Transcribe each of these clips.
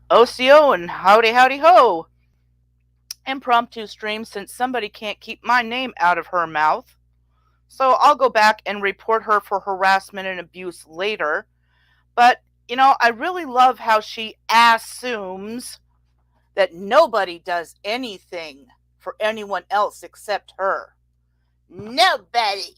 OCO and howdy howdy ho. Impromptu stream since somebody can't keep my name out of her mouth. So I'll go back and report her for harassment and abuse later. But, I really love how she assumes that nobody does anything for anyone else except her. Nobody.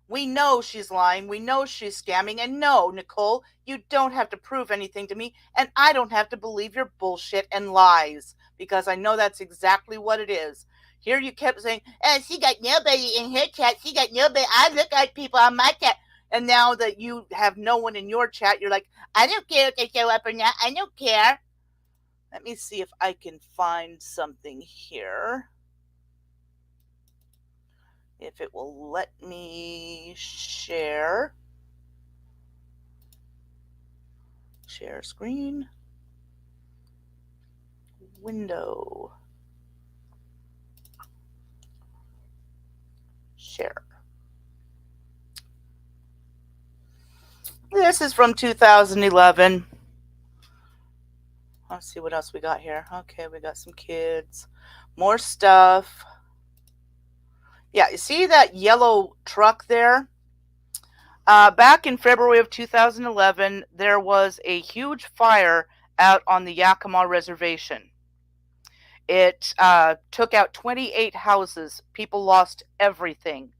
We know she's lying. We know she's scamming. And no, Nicole, you don't have to prove anything to me. And I don't have to believe your bullshit and lies because I know that's exactly what it is. Here you kept saying, she got nobody in her chat. She got nobody. I look at people on my chat. And now that you have no one in your chat, you're like, I don't care if they show up or not. I don't care. Let me see if I can find something here. If it will let me share. Share screen. Window. Share. This is from 2011. Let's see what else we got here. Okay, we got some kids. More stuff. Yeah, you see that yellow truck there? Back in February of 2011, there was a huge fire out on the Yakima Reservation. It took out 28 houses. People lost everything.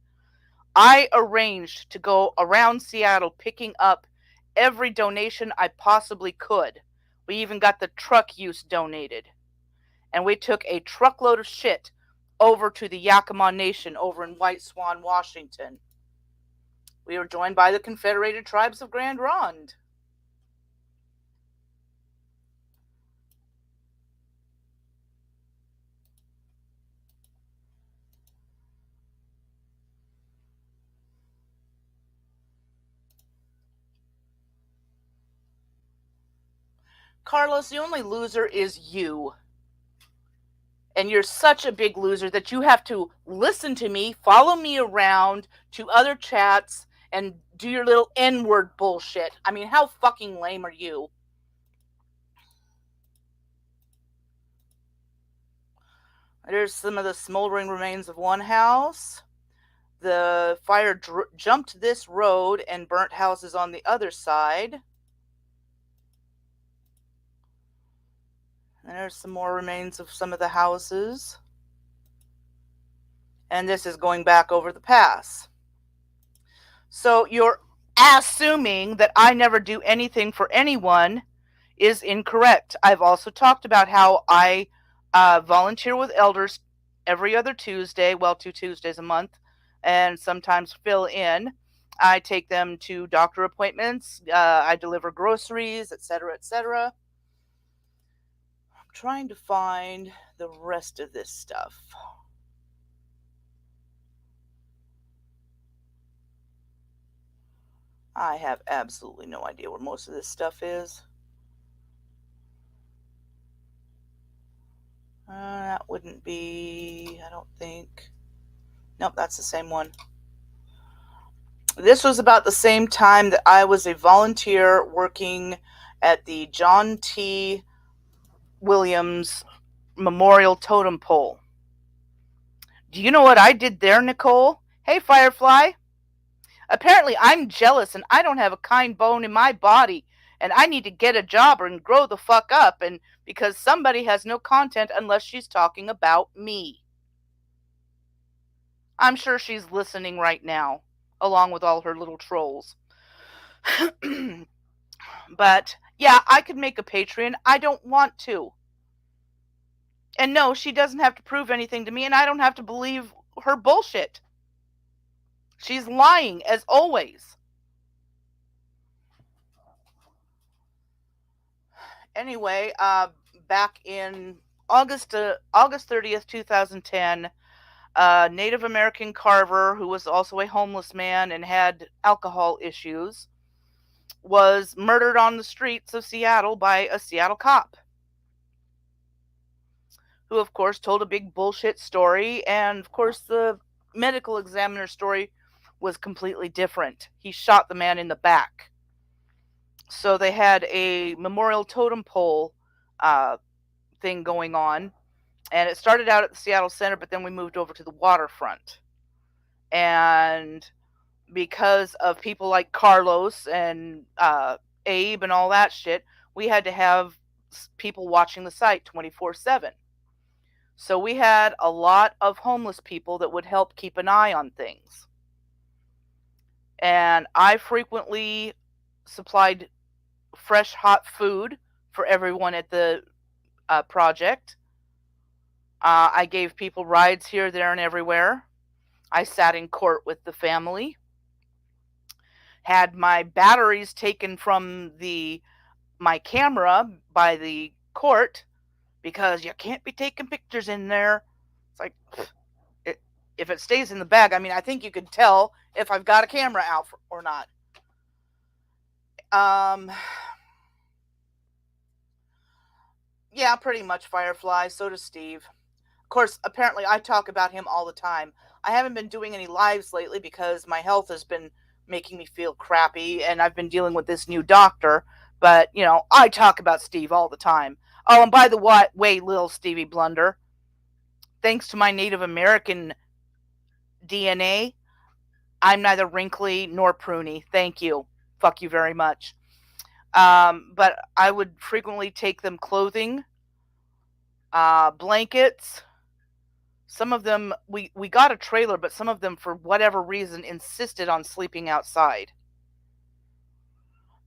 I arranged to go around Seattle picking up every donation I possibly could. We even got the truck use donated. And we took a truckload of shit over to the Yakima Nation over in White Swan, Washington. We were joined by the Confederated Tribes of Grand Ronde. Carlos, the only loser is you. And you're such a big loser that you have to listen to me, follow me around to other chats, and do your little N-word bullshit. I mean, how fucking lame are you? There's some of the smoldering remains of one house. The fire jumped this road and burnt houses on the other side. And there's some more remains of some of the houses. And this is going back over the pass. So you're assuming that I never do anything for anyone is incorrect. I've also talked about how I volunteer with elders every other Tuesday, well, 2 Tuesdays a month, and sometimes fill in. I take them to doctor appointments. I deliver groceries, etc., etc. I'm trying to find the rest of this stuff. I have absolutely no idea where most of this stuff is. That wouldn't be, I don't think. Nope, that's the same one. This was about the same time that I was a volunteer working at the John T. Williams Memorial Totem Pole. Do you know what I did there, Nicole? Hey, Firefly. Apparently, I'm jealous and I don't have a kind bone in my body, and I need to get a job and grow the fuck up, and because somebody has no content unless she's talking about me. I'm sure she's listening right now, along with all her little trolls. But, yeah, I could make a Patreon. I don't want to. And no, she doesn't have to prove anything to me, and I don't have to believe her bullshit. She's lying, as always. Anyway, back in August 30th, 2010, a Native American carver who was also a homeless man and had alcohol issues was murdered on the streets of Seattle by a Seattle cop, who of course told a big bullshit story, and of course the medical examiner's story was completely different. He shot the man in the back. So they had a memorial totem pole uh, thing going on, and it started out at the Seattle Center, but then we moved over to the waterfront. And because of people like Carlos and Abe and all that shit, we had to have people watching the site 24/7. So we had a lot of homeless people that would help keep an eye on things. And I frequently supplied fresh, hot food for everyone at the project. I gave people rides here, there, and everywhere. I sat in court with the family. Had my batteries taken from my camera by the court because you can't be taking pictures in there. It's like, if it stays in the bag, I mean, I think you can tell if I've got a camera out or not. Yeah, pretty much Firefly. So does Steve. Of course, apparently I talk about him all the time. I haven't been doing any lives lately because my health has been making me feel crappy, and I've been dealing with this new doctor. But, I talk about Steve all the time. Oh, and by the way, little Stevie Blunder, thanks to my Native American DNA, I'm neither wrinkly nor pruny. Thank you. Fuck you very much. But I would frequently take them clothing, blankets. Some of them, we got a trailer, but some of them, for whatever reason, insisted on sleeping outside.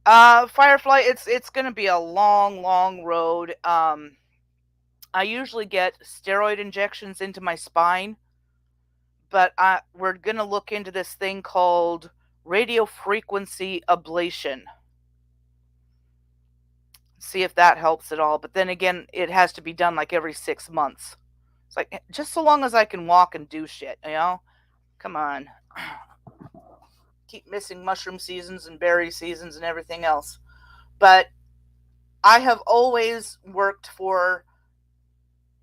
Firefly, it's going to be a long, long road. I usually get steroid injections into my spine, but we're going to look into this thing called radio frequency ablation. See if that helps at all. But then again, it has to be done like every 6 months. It's like, just so long as I can walk and do shit, Come on. Keep missing mushroom seasons and berry seasons and everything else. But I have always worked for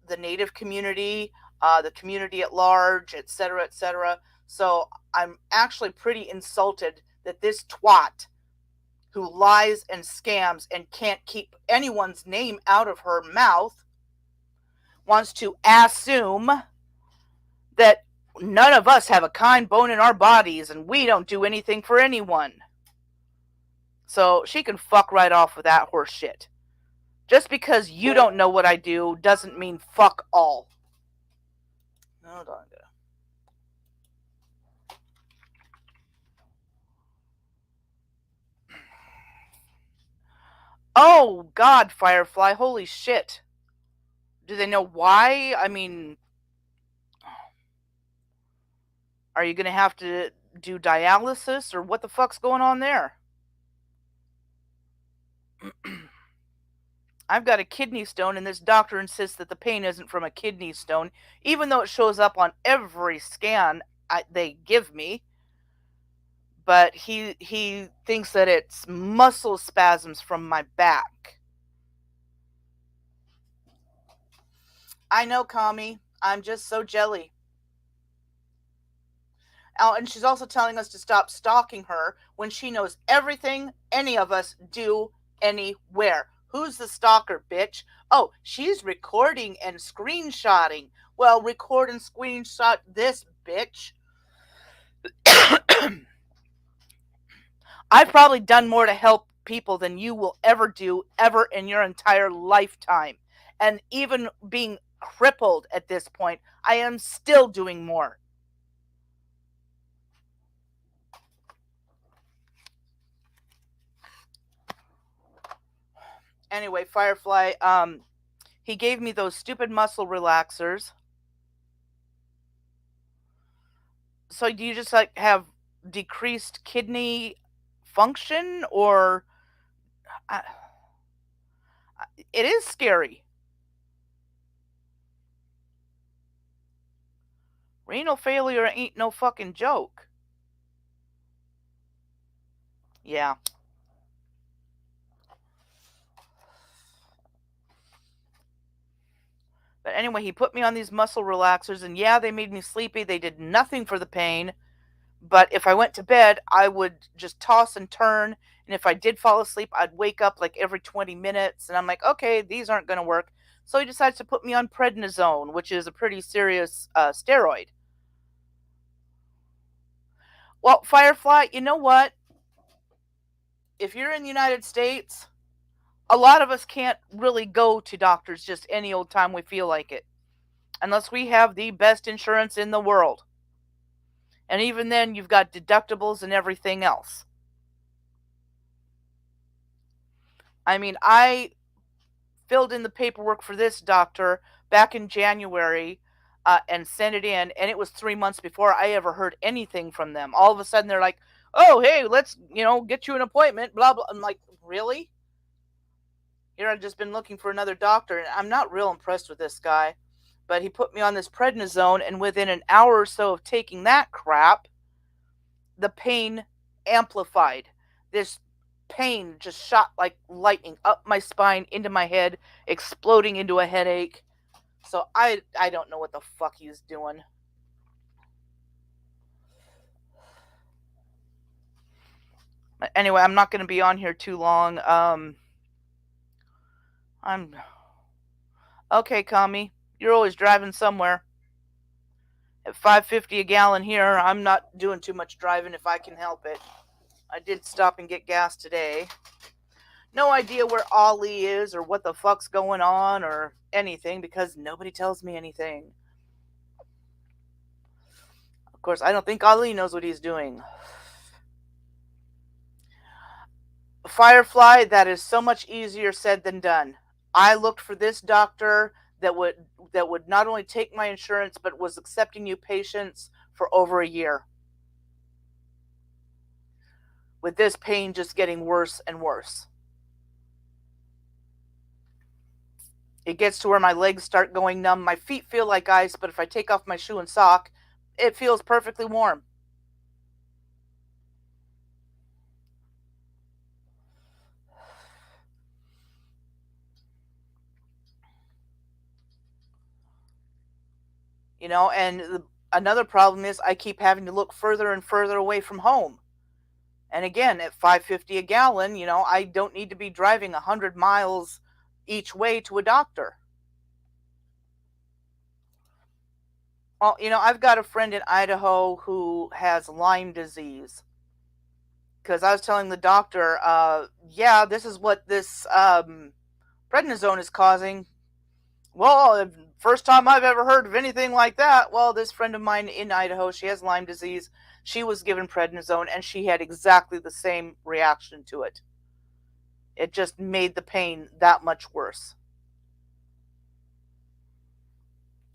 the Native community, the community at large, etc., etc. So I'm actually pretty insulted that this twat who lies and scams and can't keep anyone's name out of her mouth wants to assume that none of us have a kind bone in our bodies and we don't do anything for anyone. So she can fuck right off with that horse shit. Just because you don't know what I do doesn't mean fuck all. Hold on. Oh, God, Firefly, holy shit. Do they know why? I mean, are you going to have to do dialysis, or what the fuck's going on there? I've got a kidney stone, and this doctor insists that the pain isn't from a kidney stone, even though it shows up on every scan they give me. But he thinks that it's muscle spasms from my back. I know, Kami. I'm just so jelly. Oh, and she's also telling us to stop stalking her when she knows everything any of us do anywhere. Who's the stalker, bitch? Oh, she's recording and screenshotting. Well, record and screenshot this, bitch. I've probably done more to help people than you will ever do ever in your entire lifetime. And even being crippled at this point, I am still doing more. Anyway, Firefly, he gave me those stupid muscle relaxers. So do you just like have decreased kidney function, or it is scary. Renal failure ain't no fucking joke. Yeah. But anyway, he put me on these muscle relaxers, and yeah, they made me sleepy. They did nothing for the pain. But if I went to bed, I would just toss and turn. And if I did fall asleep, I'd wake up like every 20 minutes. And I'm like, okay, these aren't going to work. So he decides to put me on prednisone, which is a pretty serious steroid. Well, Firefly, you know what? If you're in the United States, a lot of us can't really go to doctors just any old time we feel like it, unless we have the best insurance in the world. And even then, you've got deductibles and everything else. I mean, I filled in the paperwork for this doctor back in January and sent it in, and it was 3 months before I ever heard anything from them. All of a sudden, they're like, "Oh, hey, let's get you an appointment." Blah blah. I'm like, really? Here I've just been looking for another doctor, and I'm not real impressed with this guy. But he put me on this prednisone, and within an hour or so of taking that crap, the pain amplified. This pain just shot like lightning up my spine, into my head, exploding into a headache. So I don't know what the fuck he's doing. Anyway, I'm not going to be on here too long. I'm okay, Kami. You're always driving somewhere. At $5.50 a gallon here, I'm not doing too much driving if I can help it. I did stop and get gas today. No idea where Ollie is or what the fuck's going on or anything because nobody tells me anything. Of course, I don't think Ollie knows what he's doing. Firefly, that is so much easier said than done. I looked for this doctor that would not only take my insurance but was accepting new patients for over a year. With this pain just getting worse and worse. It gets to where my legs start going numb. My feet feel like ice, but if I take off my shoe and sock, it feels perfectly warm. And another problem is I keep having to look further and further away from home. And again, at $5.50 a gallon, I don't need to be driving 100 miles each way to a doctor. Well, I've got a friend in Idaho who has Lyme disease. Because I was telling the doctor, yeah, this is what this prednisone is causing. Well, first time I've ever heard of anything like that. Well, this friend of mine in Idaho, she has Lyme disease. She was given prednisone, and she had exactly the same reaction to it. It just made the pain that much worse.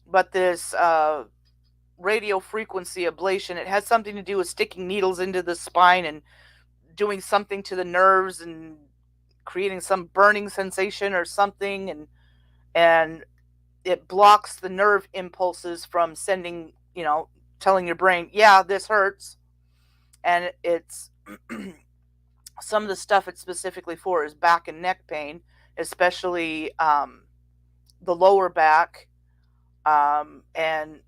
But this radio frequency ablation, it has something to do with sticking needles into the spine and doing something to the nerves and creating some burning sensation or something, and it blocks the nerve impulses from sending, telling your brain, yeah, this hurts. And it's some of the stuff it's specifically for is back and neck pain, especially the lower back, and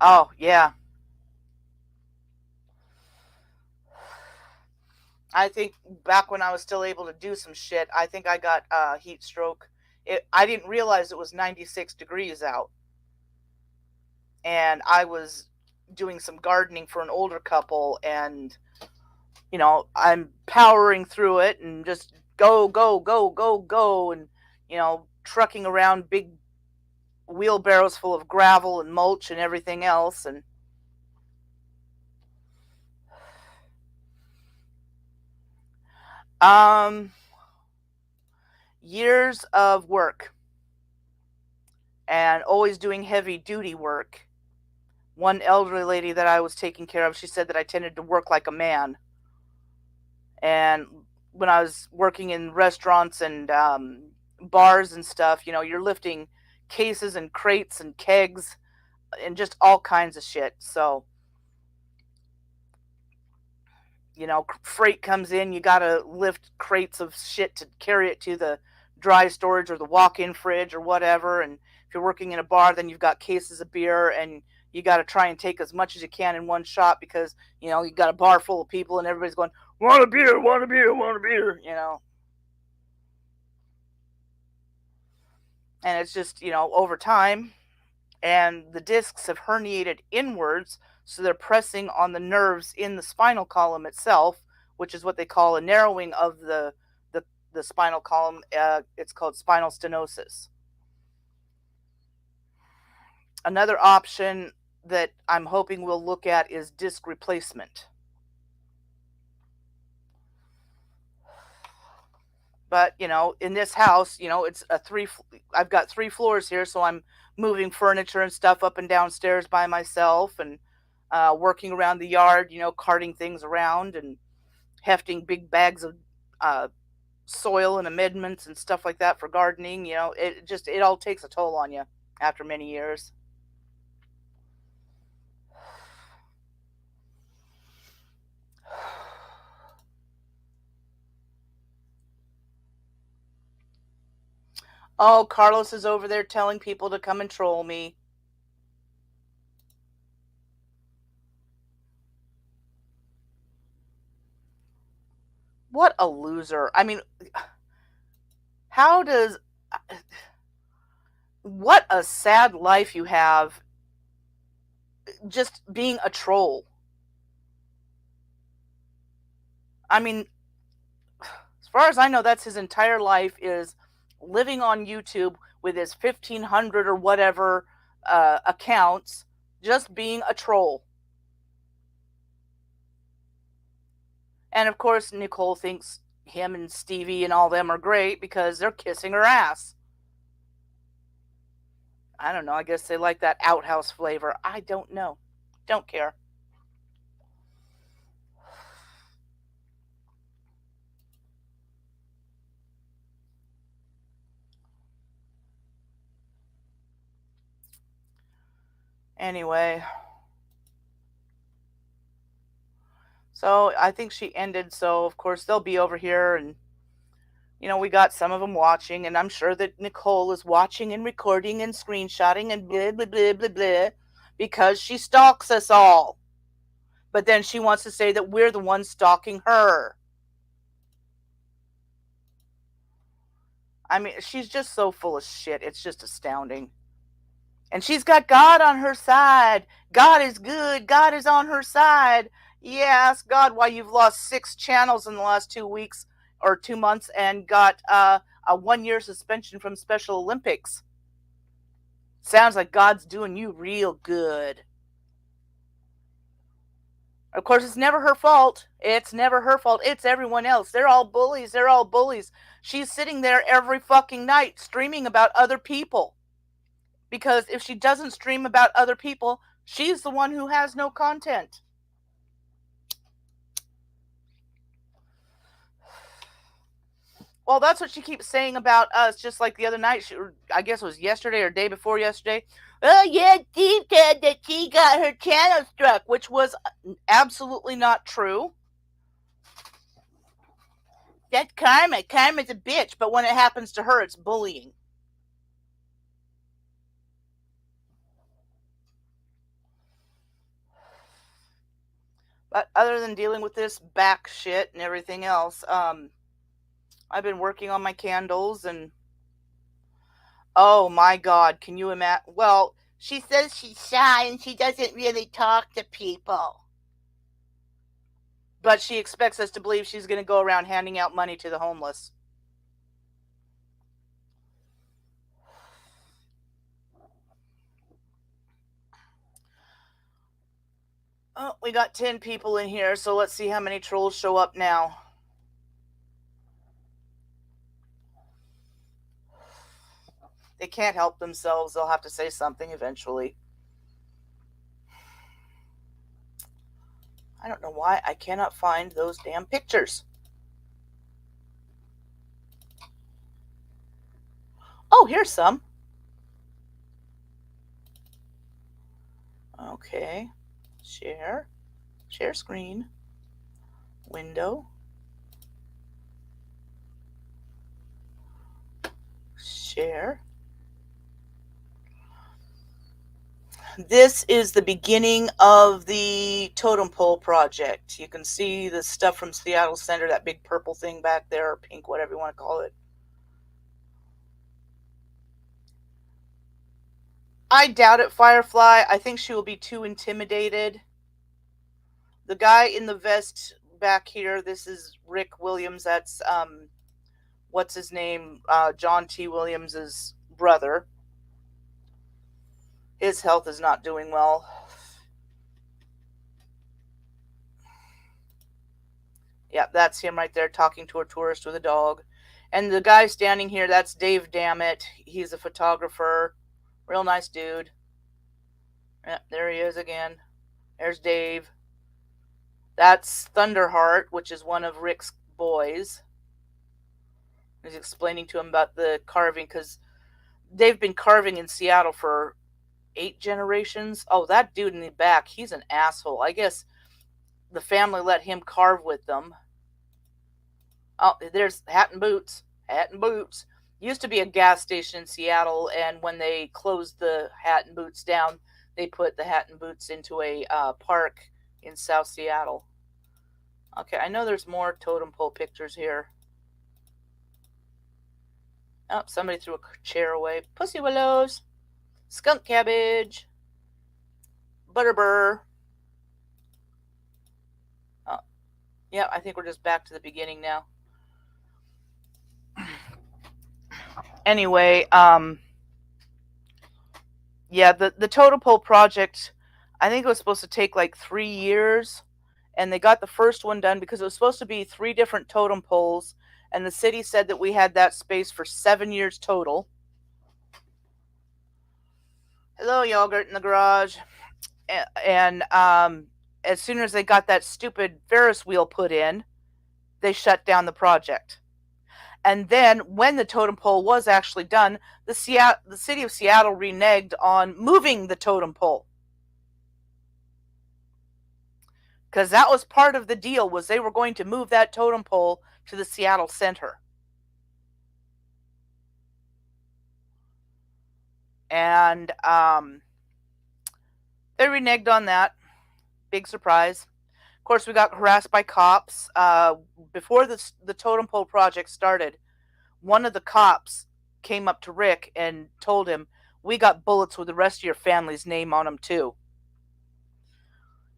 oh yeah, I think back when I was still able to do some shit, I think I got heat stroke. I didn't realize it was 96 degrees out, and I was doing some gardening for an older couple, and I'm powering through it and just go, go, go, go, go, and trucking around big wheelbarrows full of gravel and mulch and everything else, and years of work and always doing heavy duty work. One elderly lady that I was taking care of, she said that I tended to work like a man. And when I was working in restaurants and bars and stuff, you're lifting cases and crates and kegs and just all kinds of shit. So, freight comes in, you got to lift crates of shit to carry it to the dry storage or the walk-in fridge or whatever, and if you're working in a bar, then you've got cases of beer and you got to try and take as much as you can in one shot because, you got a bar full of people and everybody's going, want a beer, want a beer, want a beer. And it's just, over time, and the discs have herniated inwards, so they're pressing on the nerves in the spinal column itself, which is what they call a narrowing of the spinal column. It's called spinal stenosis. Another option that I'm hoping we'll look at is disc replacement. But, in this house, it's I've got 3 floors here, so I'm moving furniture and stuff up and downstairs by myself and working around the yard, carting things around and hefting big bags of soil and amendments and stuff like that for gardening. It all takes a toll on you after many years. Oh, Carlos is over there telling people to come and troll me. What a loser. I mean, how does... What a sad life you have just being a troll. I mean, as far as I know, that's his entire life, is living on YouTube with his 1,500 or whatever accounts, just being a troll. And of course, Nicole thinks him and Stevie and all them are great because they're kissing her ass. I don't know. I guess they like that outhouse flavor. I don't know. Don't care. Anyway. So I think she ended. So of course they'll be over here and we got some of them watching, and I'm sure that Nicole is watching and recording and screenshotting and blah, blah, blah, blah, blah, because she stalks us all. But then she wants to say that we're the ones stalking her. I mean, she's just so full of shit. It's just astounding. And she's got God on her side. God is good. God is on her side. Yeah, ask God why you've lost 6 channels in the last 2 weeks or 2 months and got a 1-year suspension from Special Olympics. Sounds like God's doing you real good. Of course, it's never her fault. It's never her fault. It's everyone else. They're all bullies. They're all bullies. She's sitting there every fucking night streaming about other people. Because if she doesn't stream about other people, she's the one who has no content. Well, that's what she keeps saying about us, just like the other night. I guess it was yesterday or day before yesterday. Oh, yeah, Steve said that she got her channel struck, which was absolutely not true. That's karma. Karma's a bitch, but when it happens to her, it's bullying. But other than dealing with this back shit and everything else, I've been working on my candles and oh my God, can you imagine? Well, she says she's shy and she doesn't really talk to people. But she expects us to believe she's going to go around handing out money to the homeless. Oh, we got 10 people in here, so let's see how many trolls show up now. They can't help themselves. They'll have to say something eventually. I don't know why I cannot find those damn pictures. Oh, here's some. Okay. Share. Share screen. Window. Share. This is the beginning of the totem pole project. You can see the stuff from Seattle Center, that big purple thing back there, or pink, whatever you want to call it. I doubt it, Firefly. I think she will be too intimidated. The guy in the vest back here, this is Rick Williams. That's, what's his name? John T. Williams' brother. His health is not doing well. Yeah, that's him right there talking to a tourist with a dog. And the guy standing here, that's Dave Dammit. He's a photographer. Real nice dude. Yeah, there he is again. There's Dave. That's Thunderheart, which is one of Rick's boys. He's explaining to him about the carving, because they've been carving in Seattle for 8 generations. Oh, that dude in the back, he's an asshole. I guess the family let him carve with them. Oh, there's Hat and Boots. Hat and Boots. Used to be a gas station in Seattle, and when they closed the Hat and Boots down, they put the Hat and Boots into a park in South Seattle. Okay, I know there's more totem pole pictures here. Oh, somebody threw a chair away. Pussy Willows. Skunk Cabbage. Butterbur. Oh, yeah, I think we're just back to the beginning now. Anyway, yeah, the totem pole project, I think it was supposed to take like 3 years, and they got the first one done because it was supposed to be 3 different totem poles, and the city said that we had that space for 7 years total. Hello, yogurt in the garage. And as soon as they got that stupid Ferris wheel put in, they shut down the project. And then when the totem pole was actually done, the city of Seattle reneged on moving the totem pole. Because that was part of the deal, was they were going to move that totem pole to the Seattle Center. And they reneged on that. Big surprise. Of course, we got harassed by cops. Before the totem pole project started, one of the cops came up to Rick and told him, "We got bullets with the rest of your family's name on them too."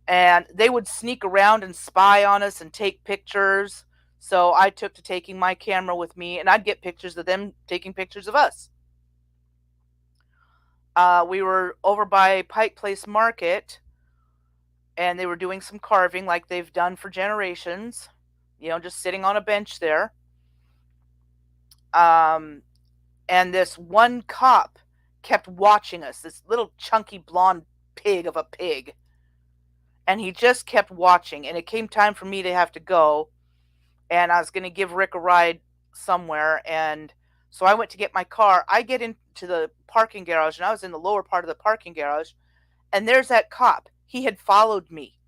And they would sneak around and spy on us and take pictures. So I took to taking my camera with me, and I'd get pictures of them taking pictures of us. We were over by Pike Place Market, and they were doing some carving like they've done for generations, just sitting on a bench there. And this one cop kept watching us, this little chunky blonde pig of a pig. And he just kept watching, and it came time for me to have to go, and I was going to give Rick a ride somewhere, and so I went to get my car. I get into the parking garage, and I was in the lower part of the parking garage, and there's that cop. He had followed me,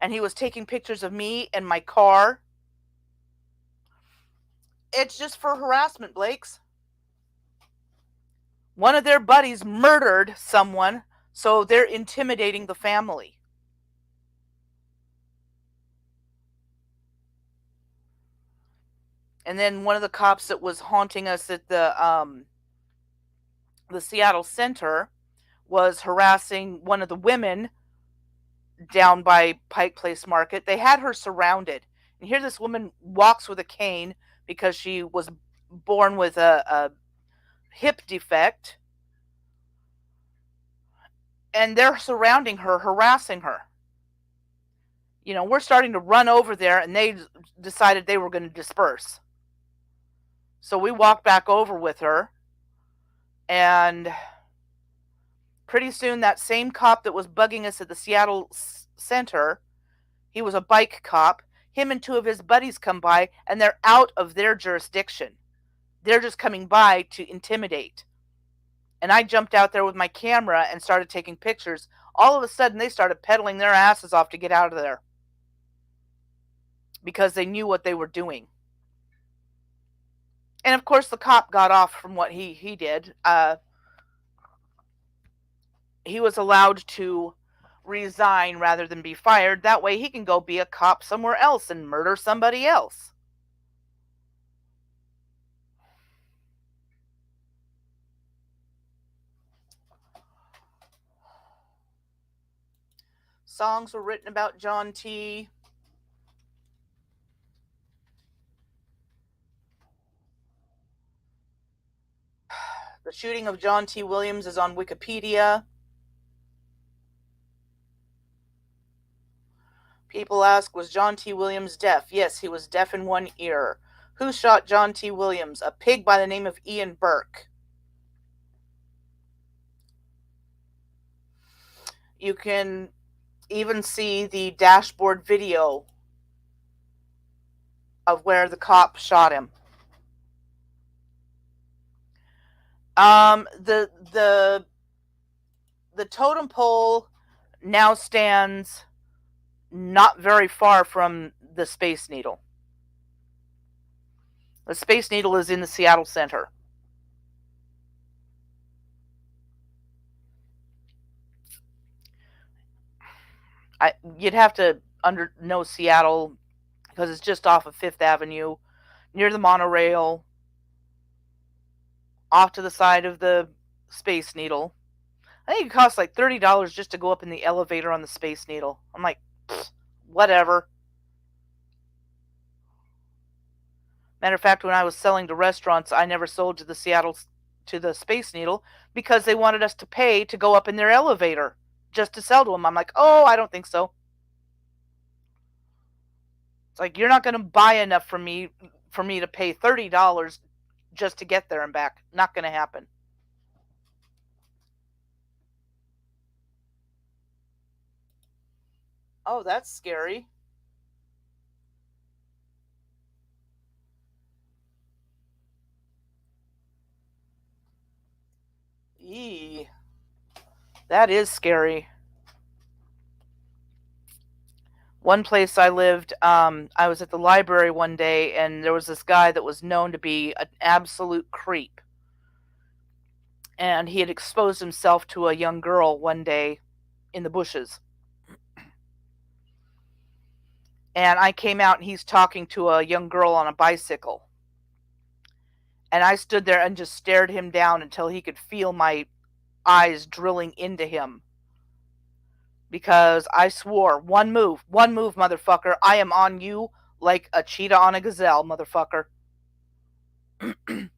and he was taking pictures of me and my car. It's just for harassment, Blakes. One of their buddies murdered someone, so they're intimidating the family. And then one of the cops that was haunting us at the Seattle Center was harassing one of the women down by Pike Place Market. They had her surrounded. And here this woman walks with a cane because she was born with a hip defect. And they're surrounding her, harassing her. We're starting to run over there, and they decided they were going to disperse. So we walked back over with her, and pretty soon that same cop that was bugging us at the Seattle Center, he was a bike cop, him and 2 of his buddies come by, and they're out of their jurisdiction. They're just coming by to intimidate. And I jumped out there with my camera and started taking pictures. All of a sudden, they started pedaling their asses off to get out of there, because they knew what they were doing. And of course, the cop got off from what he did. he was allowed to resign rather than be fired. That way he can go be a cop somewhere else and murder somebody else. Songs were written about John T. The shooting of John T. Williams is on Wikipedia. People ask, was John T. Williams deaf? Yes, he was deaf in one ear. Who shot John T. Williams? A pig by the name of Ian Burke. You can even see the dashboard video of where the cop shot him. The totem pole now stands not very far from the Space Needle. The Space Needle is in the Seattle Center. You'd have to know Seattle because it's just off of Fifth Avenue, near the monorail, off to the side of the Space Needle. I think it costs like $30 just to go up in the elevator on the Space Needle. I'm like, whatever. Matter of fact, when I was selling to restaurants, I never sold to the Space Needle because they wanted us to pay to go up in their elevator just to sell to them. I'm like, oh, I don't think so. It's like, you're not going to buy enough for me to pay $30 just to get there and back. Not going to happen. Oh, that's scary. Eee. That is scary. One place I lived, I was at the library one day, and there was this guy that was known to be an absolute creep. And he had exposed himself to a young girl one day in the bushes. And I came out, and he's talking to a young girl on a bicycle. And I stood there and just stared him down until he could feel my eyes drilling into him. Because I swore, one move, motherfucker. I am on you like a cheetah on a gazelle, motherfucker. Then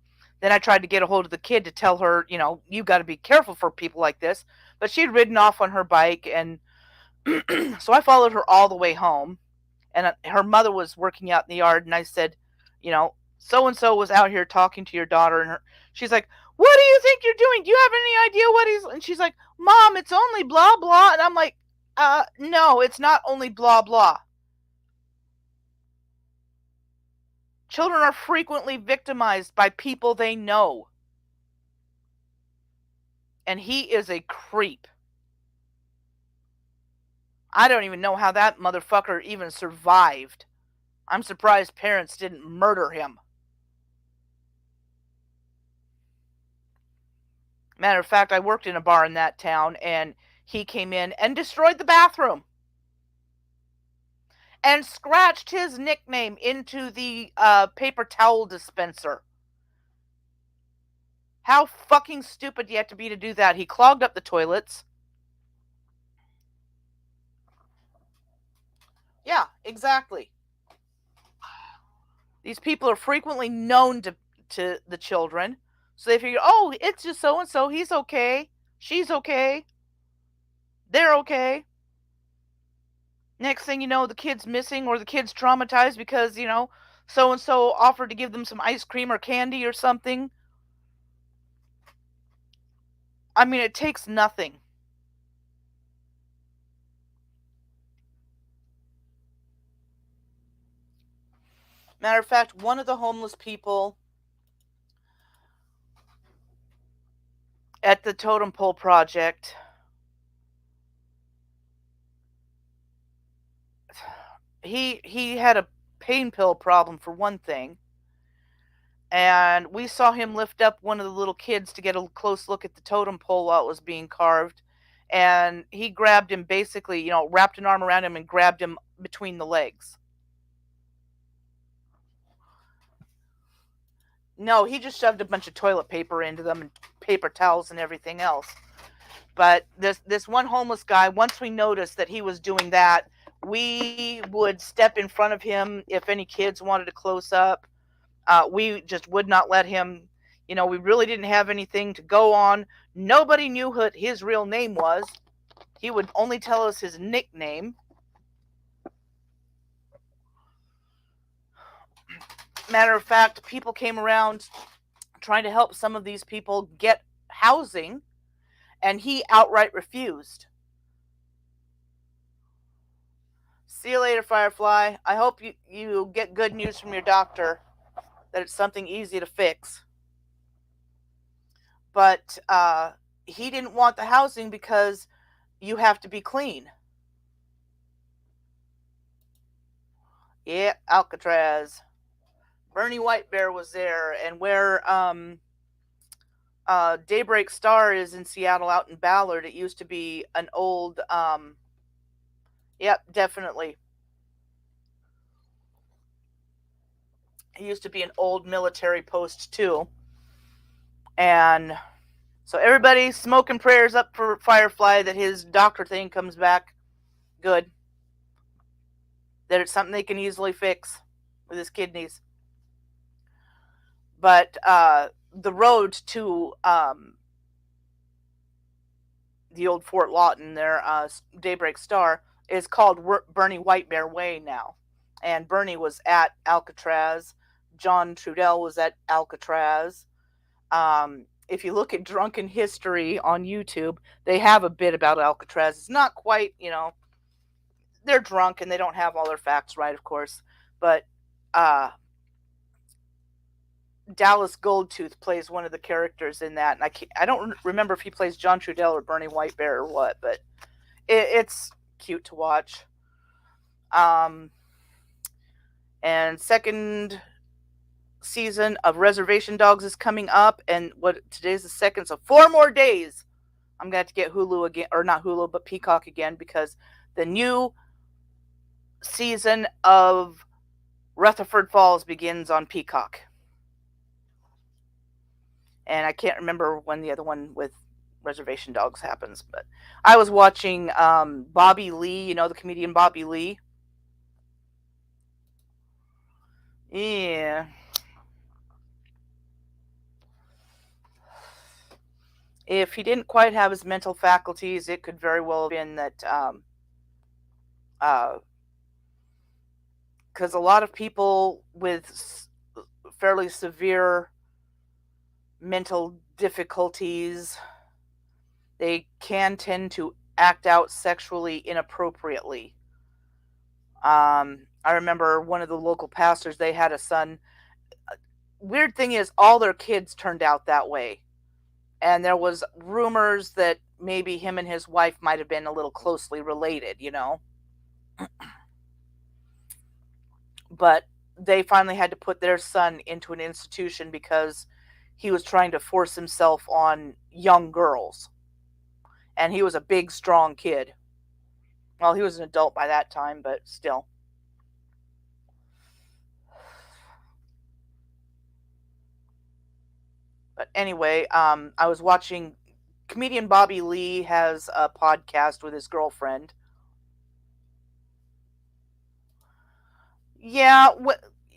I tried to get a hold of the kid to tell her, you got to be careful for people like this. But she'd ridden off on her bike, and so I followed her all the way home. And her mother was working out in the yard, and I said, so-and-so was out here talking to your daughter, and she's like, what do you think you're doing? Do you have any idea what he's... And she's like, Mom, it's only blah, blah. And I'm like, no, it's not only blah, blah. Children are frequently victimized by people they know. And he is a creep. I don't even know how that motherfucker even survived. I'm surprised parents didn't murder him. Matter of fact, I worked in a bar in that town, and he came in and destroyed the bathroom. And scratched his nickname into the paper towel dispenser. How fucking stupid do you have to be to do that? He clogged up the toilets. Yeah, exactly. These people are frequently known to the children. So they figure, oh, it's just so-and-so. He's okay. She's okay. They're okay. Next thing you know, the kid's missing or the kid's traumatized because, so-and-so offered to give them some ice cream or candy or something. I mean, it takes nothing. Matter of fact, one of the homeless people at the Totem Pole Project, he had a pain pill problem for one thing. And we saw him lift up one of the little kids to get a close look at the totem pole while it was being carved. and he grabbed him, basically, wrapped an arm around him and grabbed him between the legs. No, he just shoved a bunch of toilet paper into them and paper towels and everything else. But this one homeless guy, once we noticed that he was doing that, we would step in front of him if any kids wanted to close up. We just would not let him. We really didn't have anything to go on. Nobody knew what his real name was. He would only tell us his nickname. Matter of fact, people came around trying to help some of these people get housing, and he outright refused. See you later, Firefly. I hope you get good news from your doctor that it's something easy to fix. But he didn't want the housing because you have to be clean. Yeah, Alcatraz. Bernie Whitebear was there, and where Daybreak Star is in Seattle, out in Ballard, it used to be an old, yep, definitely. It used to be an old military post, too. And so everybody smoking prayers up for Firefly that his doctor thing comes back good. That it's something they can easily fix with his kidneys. But the road to the old Fort Lawton there, Daybreak Star, is called Bernie Whitebear Way now. And Bernie was at Alcatraz. John Trudell was at Alcatraz. If you look at Drunken History on YouTube, they have a bit about Alcatraz. It's not quite, they're drunk and they don't have all their facts right, of course. But Dallas Goldtooth plays one of the characters in that, and I don't remember if he plays John Trudell or Bernie Whitebear or what, but it's cute to watch. And second season of Reservation Dogs is coming up, and today's the second, so 4 more days I'm gonna have to get Hulu again, or not Hulu, but Peacock again, because the new season of Rutherford Falls begins on Peacock. And I can't remember when the other one with Reservation Dogs happens, but I was watching Bobby Lee, the comedian Bobby Lee. Yeah. If he didn't quite have his mental faculties, it could very well have been that, because a lot of people with fairly severe mental difficulties, they can tend to act out sexually inappropriately. I remember one of the local pastors, they had a son. Weird thing is, all their kids turned out that way. And there was rumors that maybe him and his wife might have been a little closely related, But they finally had to put their son into an institution because he was trying to force himself on young girls. And he was a big, strong kid. Well, he was an adult by that time, but still. But anyway, I was watching, comedian Bobby Lee has a podcast with his girlfriend. Yeah,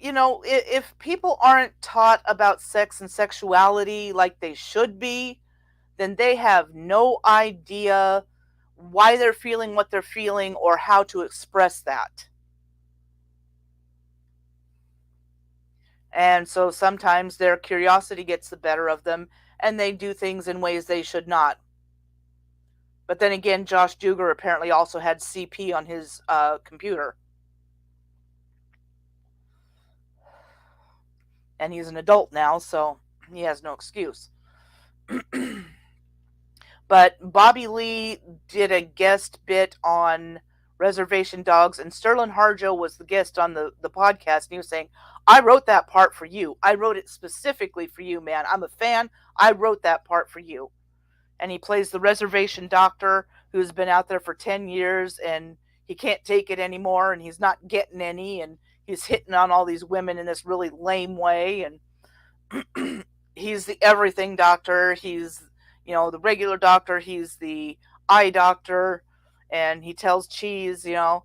if people aren't taught about sex and sexuality like they should be, then they have no idea why they're feeling what they're feeling or how to express that. And so sometimes their curiosity gets the better of them and they do things in ways they should not. But then again, Josh Duggar apparently also had CP on his computer. And he's an adult now, so he has no excuse. But Bobby Lee did a guest bit on Reservation Dogs, and Sterling Harjo was the guest on the podcast, and he was saying, I wrote that part for you. I wrote it specifically for you, man. I'm a fan. I wrote that part for you. And he plays the reservation doctor who's been out there for 10 years and he can't take it anymore and he's not getting any and he's hitting on all these women in this really lame way. And he's the everything doctor. He's, the regular doctor. He's the eye doctor. And he tells Cheese, well,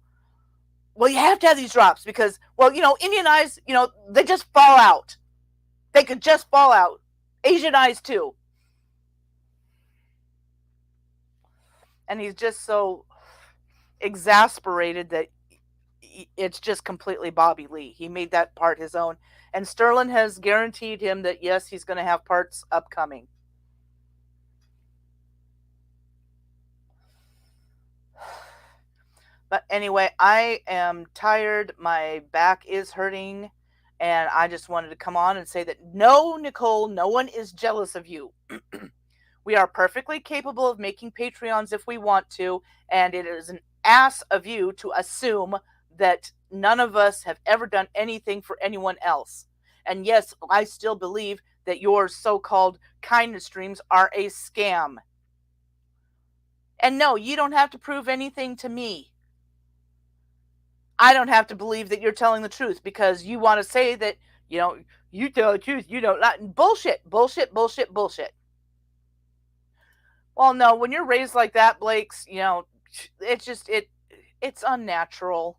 you have to have these drops because, Indian eyes, they just fall out. They could just fall out. Asian eyes too. And he's just so exasperated that it's just completely Bobby Lee. He made that part his own. And Sterling has guaranteed him that, yes, he's going to have parts upcoming. But anyway, I am tired. My back is hurting. And I just wanted to come on and say that, no, Nicole, no one is jealous of you. We are perfectly capable of making Patreons if we want to. And it is an ass of you to assume that none of us have ever done anything for anyone else. And yes, I still believe that your so-called kindness streams are a scam. And no, you don't have to prove anything to me. I don't have to believe that you're telling the truth because you want to say that, you tell the truth, you don't lie. Bullshit. Well, no, when you're raised like that, Blake's, it's just, it's unnatural.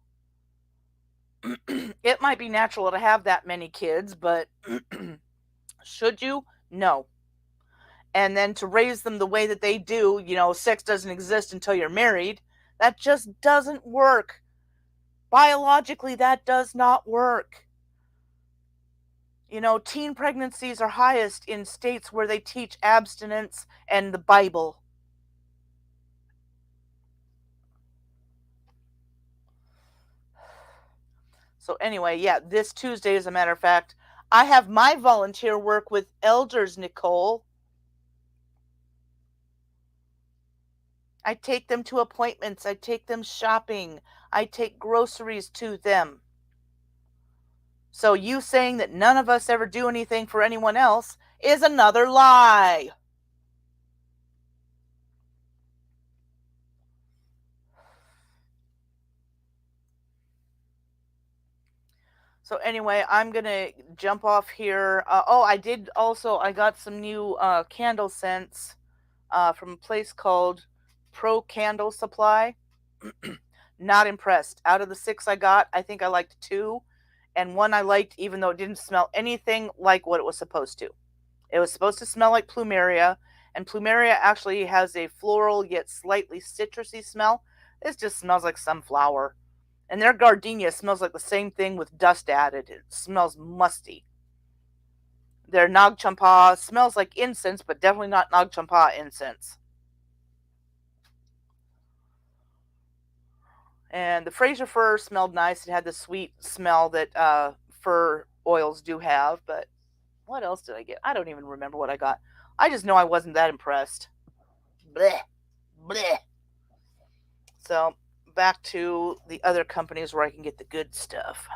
It might be natural to have that many kids, but should you? No. And then to raise them the way that they do, sex doesn't exist until you're married, that just doesn't work. Biologically, that does not work. Teen pregnancies are highest in states where they teach abstinence and the Bible. So anyway, yeah, this Tuesday, as a matter of fact, I have my volunteer work with elders, Nicole. I take them to appointments. I take them shopping. I take groceries to them. So you saying that none of us ever do anything for anyone else is another lie. So anyway, I'm going to jump off here. I got some new candle scents from a place called Pro Candle Supply. Not impressed. Out of the 6 I got, I think I liked 2. And one I liked even though it didn't smell anything like what it was supposed to. It was supposed to smell like plumeria. And plumeria actually has a floral yet slightly citrusy smell. This just smells like sunflower. And their gardenia smells like the same thing with dust added. It smells musty. Their Nag Champa smells like incense, but definitely not Nag Champa incense. And the Fraser fir smelled nice. It had the sweet smell that fir oils do have. But what else did I get? I don't even remember what I got. I just know I wasn't that impressed. Bleh. Bleh. So back to the other companies where I can get the good stuff.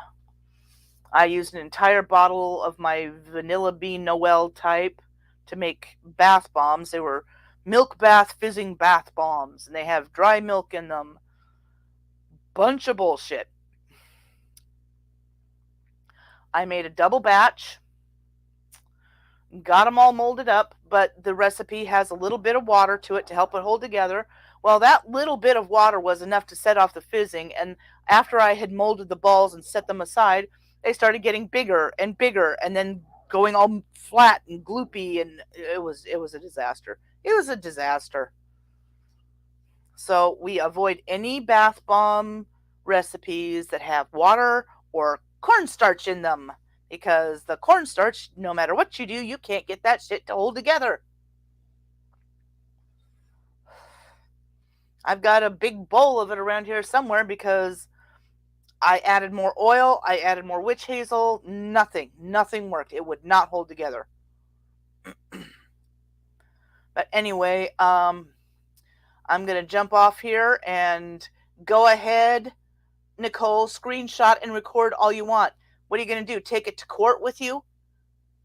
I used an entire bottle of my Vanilla Bean Noel type to make bath bombs. They were milk bath fizzing bath bombs, and they have dry milk in them. Bunch of bullshit. I made a double batch, got them all molded up, but the recipe has a little bit of water to it to help it hold together. Well, that little bit of water was enough to set off the fizzing, and after I had molded the balls and set them aside, they started getting bigger and bigger, and then going all flat and gloopy, and it was a disaster. It was a disaster. So we avoid any bath bomb recipes that have water or cornstarch in them, because the cornstarch, no matter what you do, you can't get that shit to hold together. I've got a big bowl of it around here somewhere because I added more oil, I added more witch hazel, nothing worked. It would not hold together. But anyway, I'm going to jump off here and go ahead, Nicole, screenshot and record all you want. What are you going to do? Take it to court with you?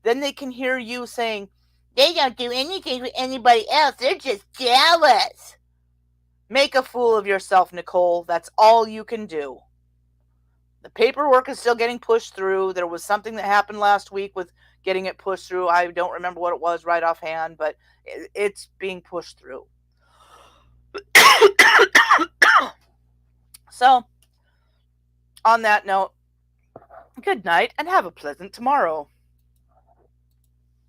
Then they can hear you saying, they don't do anything for anybody else. They're just jealous. Make a fool of yourself, Nicole. That's all you can do. The paperwork is still getting pushed through. There was something that happened last week with getting it pushed through. I don't remember what it was right offhand, but it's being pushed through. So, on that note, good night and have a pleasant tomorrow.